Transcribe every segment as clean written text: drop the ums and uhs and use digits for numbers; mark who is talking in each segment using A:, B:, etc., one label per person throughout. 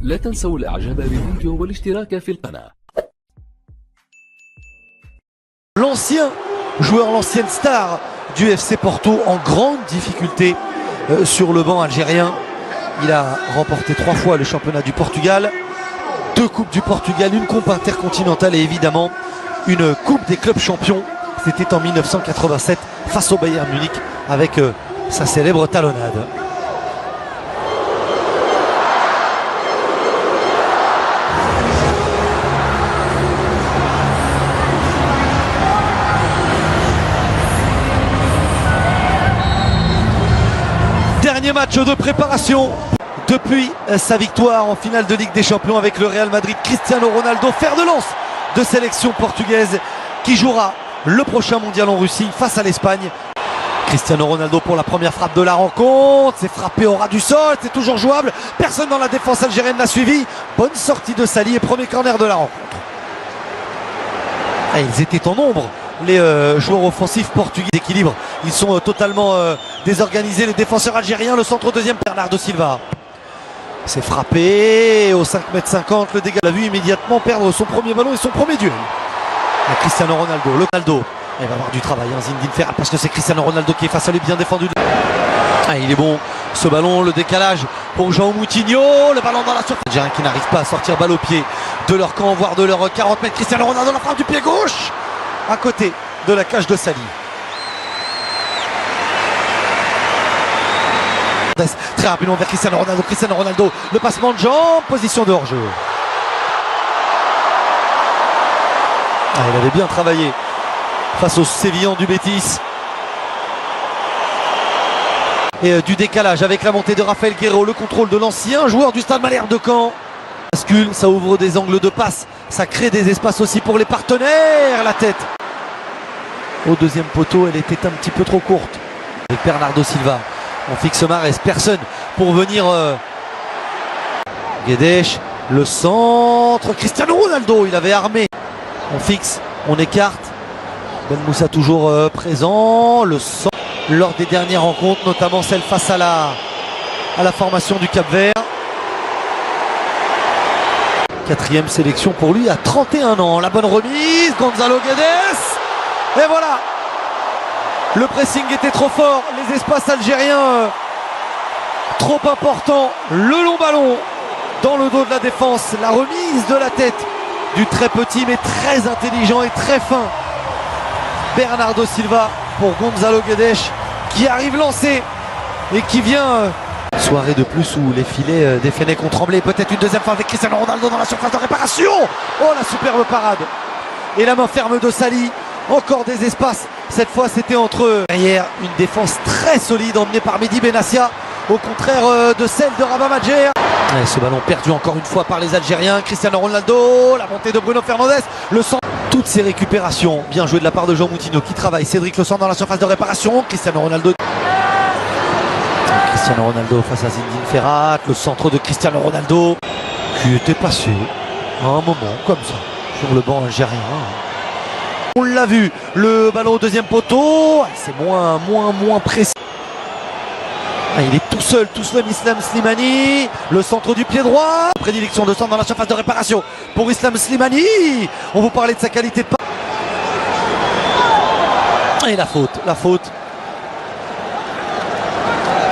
A: لا تنسوا الاعجاب بالفيديو والاشتراك في القناة.
B: L'ancien joueur, l'ancienne star du FC Porto en grande difficulté sur le banc algérien. Il a remporté 3 fois le championnat du Portugal, 2 coupes du Portugal, une coupe intercontinentale et évidemment une coupe des clubs champions. C'était en 1987 face au Bayern Munich avec sa célèbre talonnade. Dernier match de préparation depuis sa victoire en finale de Ligue des Champions avec le Real Madrid. Cristiano Ronaldo, fer de lance de sélection portugaise qui jouera le prochain mondial en Russie face à l'Espagne. Cristiano Ronaldo pour la première frappe de la rencontre, c'est frappé au ras du sol, c'est toujours jouable, personne dans la défense algérienne n'a suivi. Bonne sortie de Sali et premier corner de la rencontre. Et ils étaient en nombre, les joueurs offensifs portugais d'équilibre. Ils sont totalement désorganisés, les défenseurs algériens. Le centre deuxième, Bernardo Silva. C'est frappé au 5,50 m, le dégât. Il a vu immédiatement perdre son premier ballon et son premier duel. Et Cristiano Ronaldo, il va avoir du travail, hein, Zinedine Ferrat, parce que c'est Cristiano Ronaldo qui est face à lui, bien défendu. Ah, il est bon, ce ballon, le décalage pour João Moutinho, le ballon dans la surface. Algériens qui n'arrivent pas à sortir balle au pied de leur camp, voire de leur 40 mètres. Cristiano Ronaldo, la frappe du pied gauche, à côté de la cage de Sali. Très rapidement vers Cristiano Ronaldo, le passement de jambes, position de hors-jeu. Ah, il avait bien travaillé face aux Sévillans du Betis. Et du décalage avec la montée de Rafael Guerreiro, le contrôle de l'ancien joueur du Stade Malherbe de Caen. Bascule, ça ouvre des angles de passe, ça crée des espaces aussi pour les partenaires. La tête au deuxième poteau, elle était un petit peu trop courte. Avec Bernardo Silva, on fixe Mahrez, personne pour venir. Guedes, le centre, Cristiano Ronaldo, il avait armé. On fixe, on écarte. Ben Moussa toujours présent. Le centre lors des dernières rencontres, notamment celle face à la formation du Cap-Vert. 4e sélection pour lui à 31 ans. La bonne remise, Gonzalo Guedes. Et voilà. Le pressing était trop fort, les espaces algériens trop importants. Le long ballon dans le dos de la défense. La remise de la tête du très petit mais très intelligent et très fin Bernardo Silva pour Gonzalo Guedes qui arrive lancé et qui vient. Soirée de plus où les filets des Fennecs ont tremblé. Peut-être une deuxième fois avec Cristiano Ronaldo dans la surface de réparation. Oh, la superbe parade. Et la main ferme de Sali. Encore des espaces. Cette fois c'était entre eux. Derrière une défense très solide emmenée par Mehdi Benassia. Au contraire de celle de Rabat Madjer. Et ce ballon perdu encore une fois par les Algériens. Cristiano Ronaldo. La montée de Bruno Fernandes. Le centre. Toutes ces récupérations. Bien joué de la part de João Moutinho qui travaille. Cédric Le centre dans la surface de réparation. Cristiano Ronaldo face à Zinedine Ferrat. Le centre de Cristiano Ronaldo qui était passé à un moment comme ça sur le banc algérien. On l'a vu, le ballon au deuxième poteau, c'est moins précis. Ah, il est tout seul Islam Slimani, le centre du pied droit. Prédilection de centre dans la surface de réparation pour Islam Slimani. On vous parlait de sa qualité de passe. Et la faute.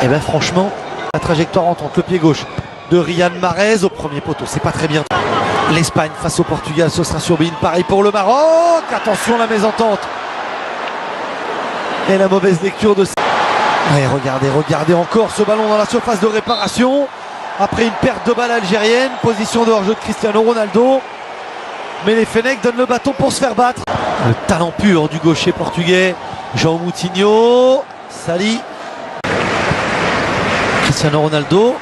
B: Et bien franchement, la trajectoire entre le pied gauche de Riyad Mahrez au premier poteau, c'est pas très bien. L'Espagne face au Portugal, ce sera sur Bein. Pareil pour le Maroc. Attention la mésentente. Et la mauvaise lecture de... Ouais, regardez encore ce ballon dans la surface de réparation. Après une perte de balle algérienne. Position de hors-jeu de Cristiano Ronaldo. Mais les Fennecs donnent le bâton pour se faire battre. Le talent pur du gaucher portugais. João Moutinho. Sali. Cristiano Ronaldo.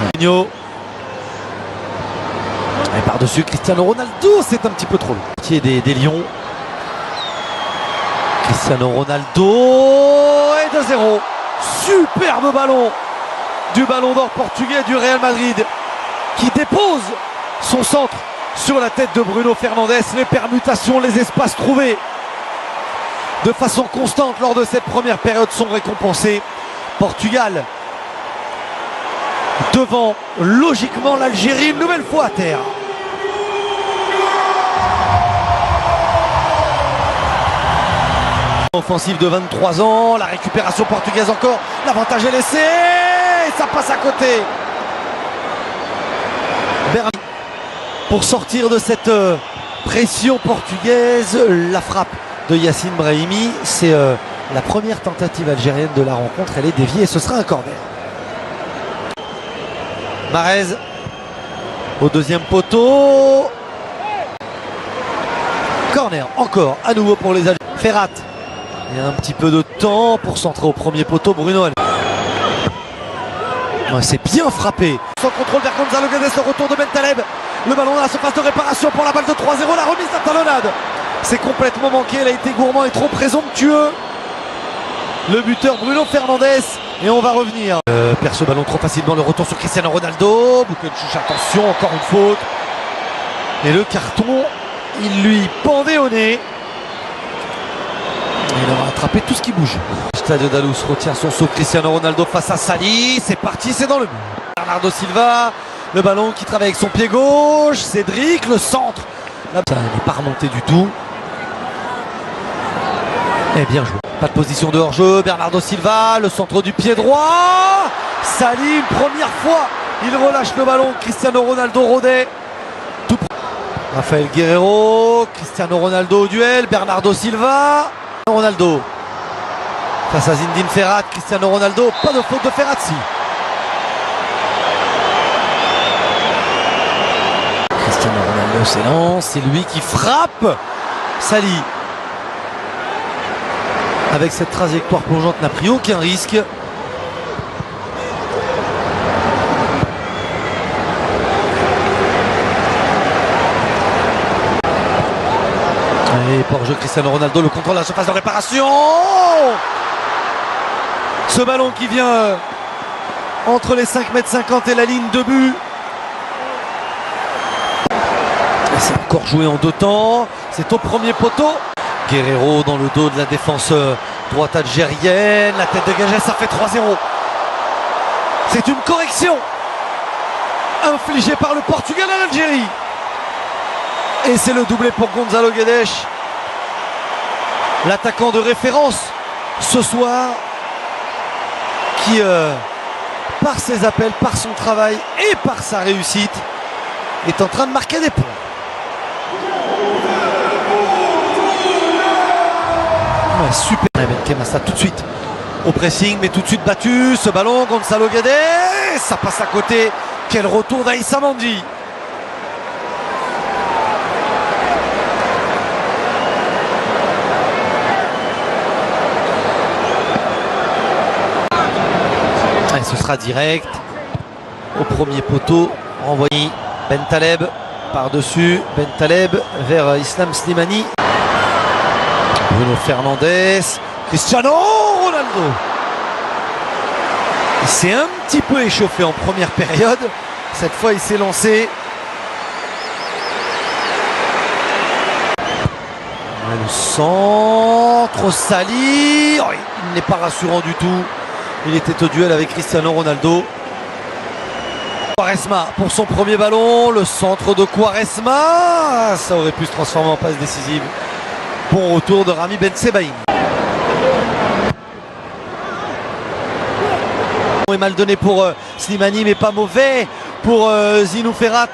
B: Moutinho. Et par-dessus Cristiano Ronaldo, c'est un petit peu trop long. Des Lions. Cristiano Ronaldo et 2-0. Superbe ballon du ballon d'or portugais du Real Madrid qui dépose son centre sur la tête de Bruno Fernandes. Les permutations, les espaces trouvés de façon constante lors de cette première période sont récompensés. Portugal devant logiquement l'Algérie une nouvelle fois à terre. Offensive de 23 ans, la récupération portugaise encore, l'avantage est laissé, et ça passe à côté. Bernie pour sortir de cette pression portugaise, la frappe de Yacine Brahimi, c'est la première tentative algérienne de la rencontre, elle est déviée et ce sera un corner. Mahrez au deuxième poteau. Corner encore à nouveau pour les Algériens. Ferrat. Il y a un petit peu de temps pour centrer au premier poteau. Bruno. Ouais, c'est bien frappé. Sans contrôle vers Gonzalo Guedes, le retour de Bentaleb. Le ballon dans la surface de réparation pour la balle de 3-0. La remise à talonnade. C'est complètement manqué. Il a été gourmand et trop présomptueux. Le buteur Bruno Fernandes. Et on va revenir. Perd ce ballon trop facilement. Le retour sur Cristiano Ronaldo. Bouquet-Chouche, attention, encore une faute. Et le carton, il lui pendait au nez. Il aura attrapé tout ce qui bouge. Stadio da Luz retient son saut. Cristiano Ronaldo face à Sali. C'est parti, c'est dans le mur. Bernardo Silva. Le ballon qui travaille avec son pied gauche. Cédric, le centre. Là, ça n'est pas remonté du tout. Et bien joué. Pas de position de hors-jeu. Bernardo Silva, le centre du pied droit. Sali, une première fois. Il relâche le ballon. Cristiano Ronaldo rôdait. Tout. Rafael Guerreiro. Cristiano Ronaldo au duel. Bernardo Silva. Ronaldo face à Zinedine Ferrat. Cristiano Ronaldo, pas de faute de Ferrazzi. Cristiano Ronaldo s'élance, c'est lui qui frappe. Sali avec cette trajectoire plongeante n'a pris aucun risque. Et pour jeu Cristiano Ronaldo, le contrôle à la surface de réparation. Ce ballon qui vient entre les 5,50 m et la ligne de but. C'est encore joué en deux temps. C'est au premier poteau. Guerreiro dans le dos de la défense droite algérienne. La tête dégagée, ça fait 3-0. C'est une correction infligée par le Portugal à l'Algérie. Et c'est le doublé pour Gonzalo Guedes. L'attaquant de référence ce soir qui, par ses appels, par son travail et par sa réussite, est en train de marquer des points. Ouais, super. Benkhema, ça tout de suite au pressing, mais tout de suite battu. Ce ballon, Gonzalo Guedes, ça passe à côté. Quel retour d'Aïssa Mandi. Ce sera direct au premier poteau, renvoyé Bentaleb par-dessus, Bentaleb vers Islam Slimani, Bruno Fernandes, Cristiano Ronaldo. Il s'est un petit peu échauffé en première période, cette fois il s'est lancé. Le centre, Sali, oh, il n'est pas rassurant du tout. Il était au duel avec Cristiano Ronaldo. Quaresma pour son premier ballon. Le centre de Quaresma. Ça aurait pu se transformer en passe décisive. Bon retour de Rami Bensebaini. Est mal donné pour Slimani, mais pas mauvais pour Zinou Ferrat.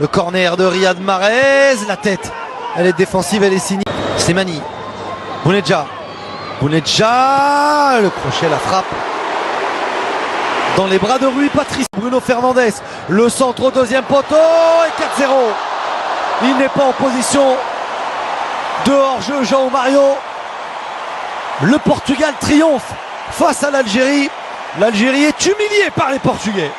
B: Le corner de Riyad Mahrez. La tête, elle est défensive, elle est signée. Slimani. Bounedjah. Bounedjah, le crochet, la frappe dans les bras de Rui Patricio. Bruno Fernandes, le centre au deuxième poteau et 4-0. Il n'est pas en position de hors-jeu, João Mario. Le Portugal triomphe face à l'Algérie. L'Algérie est humiliée par les Portugais.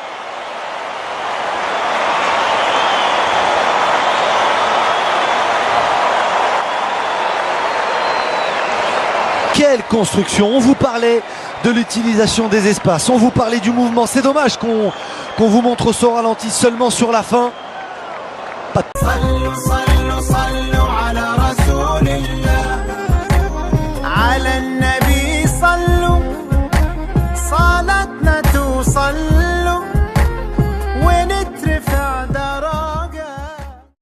B: Quelle construction! On vous parlait de l'utilisation des espaces, on vous parlait du mouvement. C'est dommage qu'on vous montre ce ralenti seulement sur la fin. Pas de...